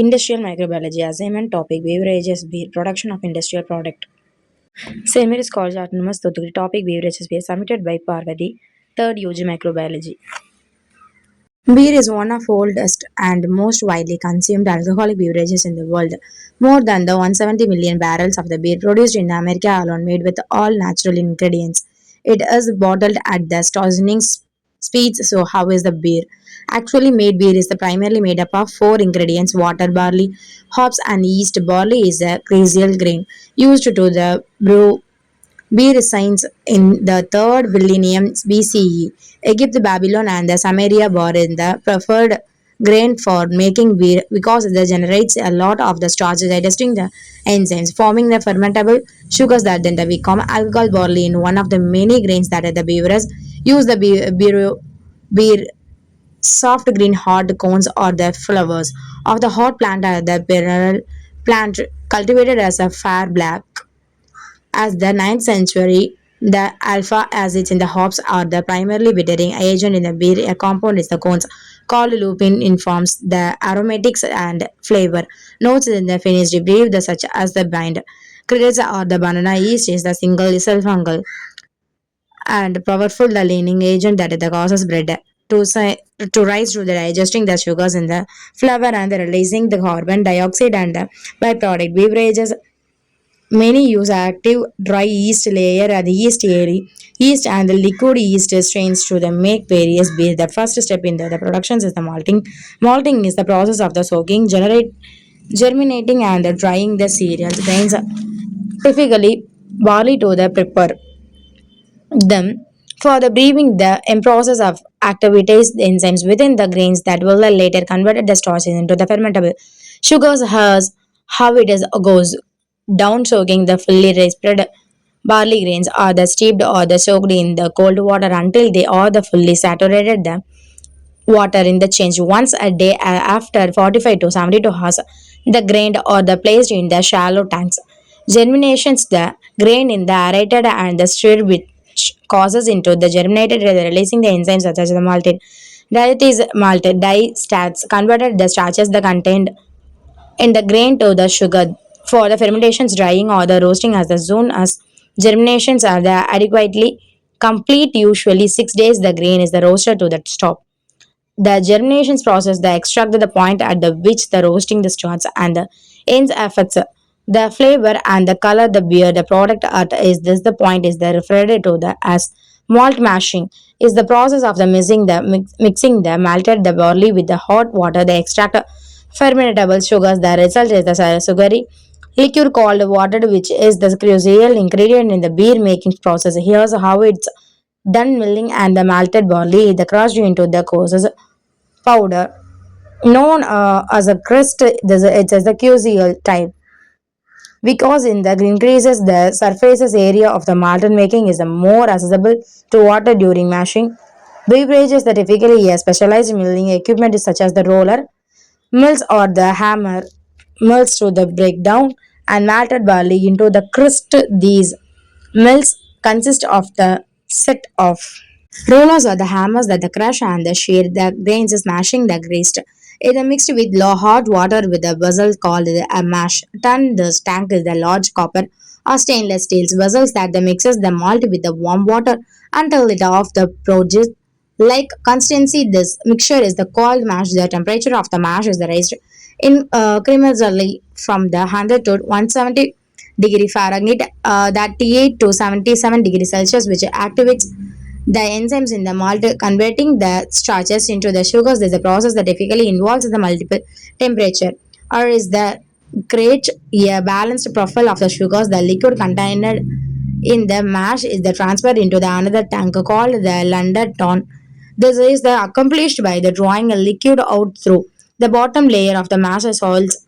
Industrial microbiology assignment topic beverages beer production of industrial product. St.Marys College Autonomous Thoothukudi topic beverages beer submitted by Parvati, third UG microbiology. Beer is one of oldest and most widely consumed alcoholic beverages in the world. More than the 170 million barrels of the beer produced in America alone made with all natural ingredients. It is bottled at the astonishing speeds. So how is the beer? Actually made beer is the primarily made up of four ingredients: water, barley, hops and yeast. Barley is a crucial grain used to the brew beer signs in the 3rd millennium BCE. Egypt, Babylon, and the Samaria were in the preferred grain for making beer because it generates a lot of the starch digesting the enzymes, forming the fermentable sugars that then become alcohol. Barley in one of the many grains that the beavers use the beer soft green hard cones or the flowers of the hot plant are the perennial plant cultivated as a fair black as the 9th century, the alpha acids in the hops are the primarily bittering agent in the beer. A compound is the cones called lupin informs the aromatics and flavor. Notes in the finished beer the such as the bind. Credits or the banana yeast is the single cell fungal and powerful the leaning agent that the causes bread to rise through the digesting the sugars in the flour and the releasing the carbon dioxide and the byproduct beverages. Many use active dry yeast layer and the yeast and the liquid yeast strains to the make various beers. The first step in the productions is the malting. Malting is the process of the soaking, germinating and the drying the cereals grains, typically barley to the prepare them for the brewing the in process of activities the enzymes within the grains that will later convert the starches into the fermentable sugars has how it is goes down soaking the fully rasped barley grains are the steeped or the soaked in the cold water until they are the fully saturated the water in the change once a day after 45 to 72 hours the grained or the placed in the shallow tanks germinations the grain in the aerated and the stirred which causes into the germinated releasing the enzymes such as the malted that is malted diastats converted the starches the contained in the grain to the sugar for the fermentations drying or the roasting as the soon as germinations are the adequately complete usually 6 days the grain is the roasted to the stop the germination process, the extract the point at the which the roasting the starts and the ends affects the flavor and the color the beer. The product at is this the point is the referred to the as malt mashing is the process of the mixing the malted the barley with the hot water. The extract fermentable sugars. The result is the sugary liquor called water, which is the crucial ingredient in the beer making process. Here's how it's done: milling and the malted barley the crushed into the courses powder known as a crust. It is the QCL type because in the increases the surfaces area of the malted making is more accessible to water during mashing. Beverages that typically a specialized milling equipment such as the roller mills or the hammer mills to the breakdown and malted barley into the crust. These mills consist of the set of rollers are the hammers that the crush and the shear the grains smashing the grist. It is mixed with low hot water with a vessel called a mash tun. This tank is the large copper or stainless steel vessels that the mixes the malt with the warm water until it of the produce like consistency. This mixture is the cold mash. The temperature of the mash is raised incrementally from the 100 to 170 degree Fahrenheit, that 8 to 77 degree Celsius, which activates the enzymes in the malt, converting the starches into the sugars. Is a process that typically involves the multiple temperature, or is the create a balanced profile of the sugars. The liquid contained in the mash is the transferred into the another tank called the London ton. This is the accomplished by the drawing a liquid out through the bottom layer of the mash salts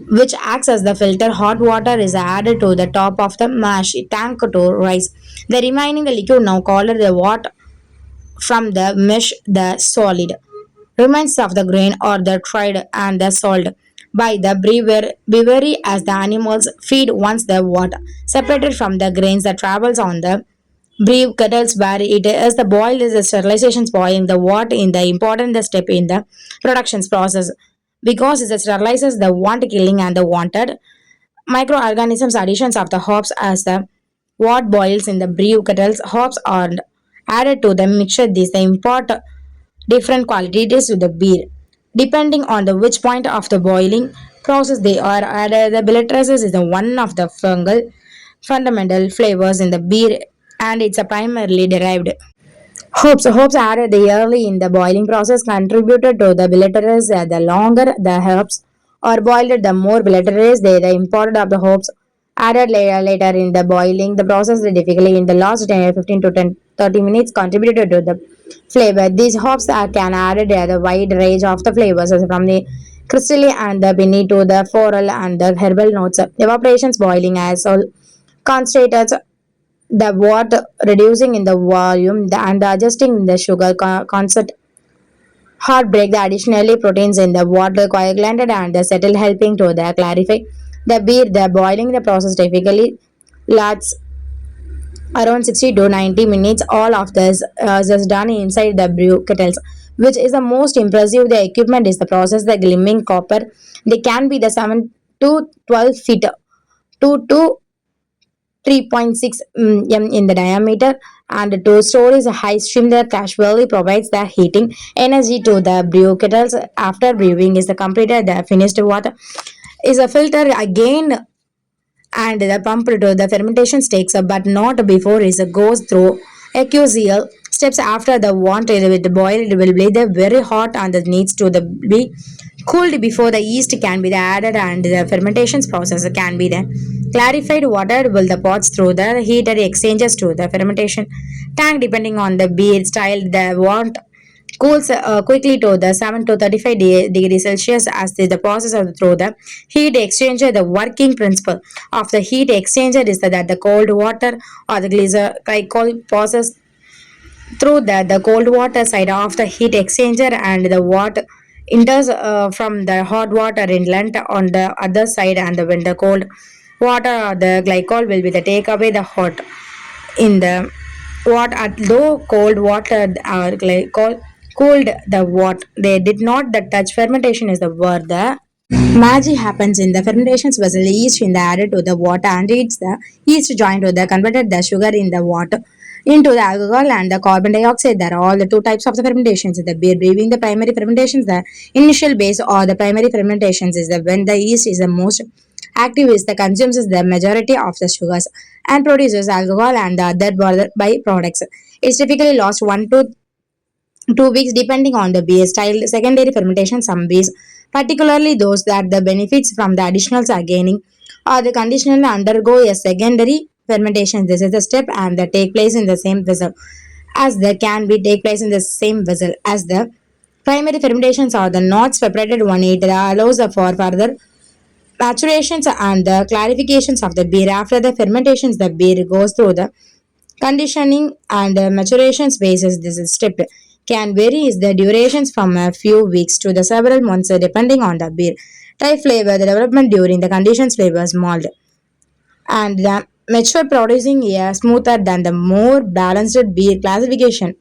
which acts as the filter. Hot water is added to the top of the mash tank to rise. The remaining the liquid now called the water from the mesh the solid remains of the grain or the dried and the salt by the brewery as the animals feed once the water separated from the grains that travels on the brew kettles where it is the boil is the sterilization boiling the water in the important step in the productions process. because it sterilizes the want killing and the wanted microorganisms. Additions of the hops as the what boils in the brew kettles. Hops are added to the mixture. This they import different qualities to the beer depending on the which point of the boiling process they are added. The bitterness is the one of the fungal fundamental flavors in the beer, and it's a primarily derived. Hops added the early in the boiling process contributed to the bitterness. The longer the herbs are boiled, the more bitterness the import of the hops added later in the boiling. The process difficulty in the last 10, 15 to 10, 30 minutes contributed to the flavor. These hops are can added the wide range of the flavors from the crystally and the piney to the floral and the herbal notes. Evaporations boiling as all concentrates the water reducing in the volume and adjusting the sugar concept heartbreak the additionally proteins in the water coagulated and the settle helping to the clarify the beer. The boiling the process typically lasts around 60 to 90 minutes. All of this is done inside the brew kettles, which is the most impressive. The equipment is the process the glimmering copper. They can be the 7 to 12 feet 2 to 3.6 m in the diameter, and to store is a high stream that casually provides the heating energy to the brew kettles. After brewing is the completed, the finished water is a filter again and the pump to the fermentation takes but not before it goes through acusial steps. After the water with boil it will be the very hot and it needs to the be cooled before the yeast can be added, and the fermentation process can be the clarified water will the pots through the heater exchanges to the fermentation tank depending on the beer style. The want cools quickly to the 7 to 35 degrees Celsius as the process of through the heat exchanger. The working principle of the heat exchanger is that the cold water or the glycol passes through the cold water side of the heat exchanger, and the water enters from the hot water inlet on the other side, and when the cold water or the glycol will be the take away the hot in the what at low cold water or glycol cooled the what they did not the touch fermentation is the word the magic happens in the fermentations vessel. Yeast in the added to the water and it's the yeast joined to the converted the sugar in the water into the alcohol and the carbon dioxide. There are all the two types of the fermentations. The beer brewing, the primary fermentations, the initial base or the primary fermentations is the when the yeast is the most active is the consumes the majority of the sugars and produces alcohol and the other byproducts. It's typically lost 1 to 2 weeks depending on the beer style. Secondary fermentation, some beers, particularly those that the benefits from the additionals are gaining, or the conditional undergo a secondary fermentation. This is the step and that take place in the same vessel as the can be take place in the same vessel as the primary fermentations are the not separated one. It allows for further maturations and the clarifications of the beer. After the fermentations, the beer goes through the conditioning and maturation phases. This step can vary is the durations from a few weeks to the several months depending on the beer type, flavor, the development during the conditions, flavors, mold, and the mature producing a smoother than the more balanced beer classification.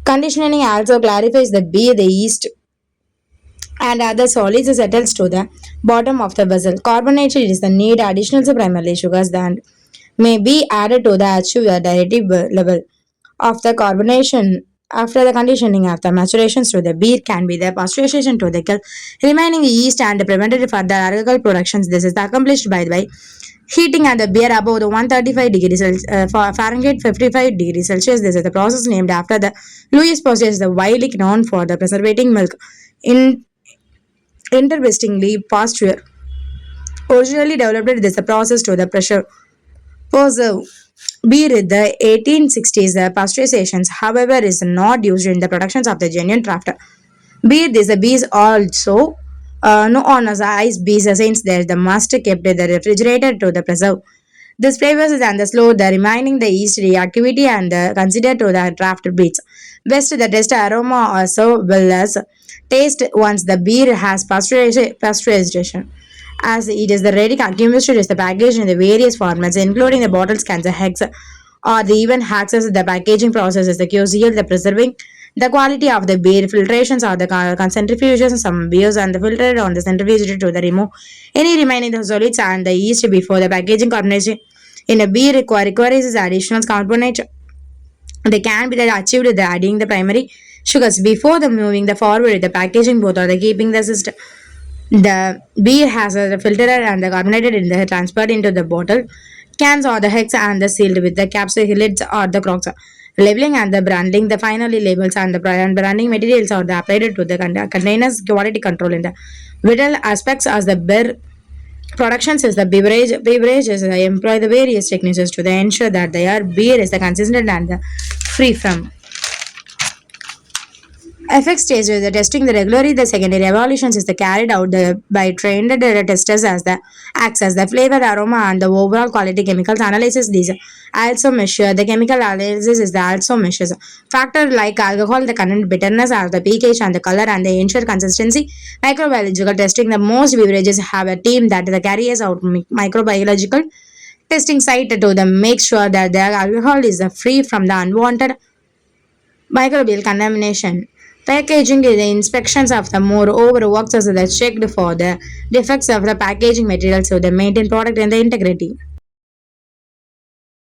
Conditioning also clarifies the beer, the yeast, and other solids settles to the bottom of the vessel. Carbonation is the need additional primarily sugars that may be added to the achieve the dietary level of the carbonation. After the conditioning of the maturations to the beer can be the pasteurization to the remaining yeast and prevented further alcohol productions. This is accomplished by heating and the beer above the 135 degrees Fahrenheit 55 degrees Celsius. This is the process named after the Louis Pasteur, is the widely known for the preservating milk. In interestingly, Pasteur originally developed this process to the pressure preserve beer in the 1860s. The pasteurizations, however, is not used in the productions of the genuine draft beer. This beer also known as ice beer since there the must kept in the refrigerator to the preserve this flavors and the slow the remaining the yeast reactivity and considered to the draft beers. Best the taste aroma also well as taste once the beer has pasteurization. As it is the ready accumulated is the package in the various formats, including the bottles, cans, hex, or the even access the packaging process is the QCL, the preserving The quality of the beer filtrations or the centrifuges, some beers and the filtered on the centrifuge to the remove any remaining the solids and the yeast before the packaging carbonation in a beer requires additional component. They can be achieved with adding the primary sugars before the moving the forward the packaging both or the keeping the system. The beer has a filtered and the carbonated in the transferred into the bottle, cans or the hex and the sealed with the caps, lids or the crocks. Labeling and the branding, the finally labels and the branding materials are the applied to the containers quality control in the vital aspects as the beer productions is the beverages employ the various techniques to ensure that their beer is the consistent and the free from FX stage with the testing the regularly the secondary evaluations is the carried out by trained testers as the acts as the flavor, aroma, and the overall quality chemicals analysis. These also measure the chemical analysis is the also measures factor like alcohol, the content, bitterness, or the pH and the color and the ensure consistency. Microbiological testing the most beverages have a team that the carries out microbiological testing site to the make sure that the alcohol is free from the unwanted microbial contamination. Packaging is the inspections of the moreover works as the checked for the defects of the packaging material so they maintain product and the integrity.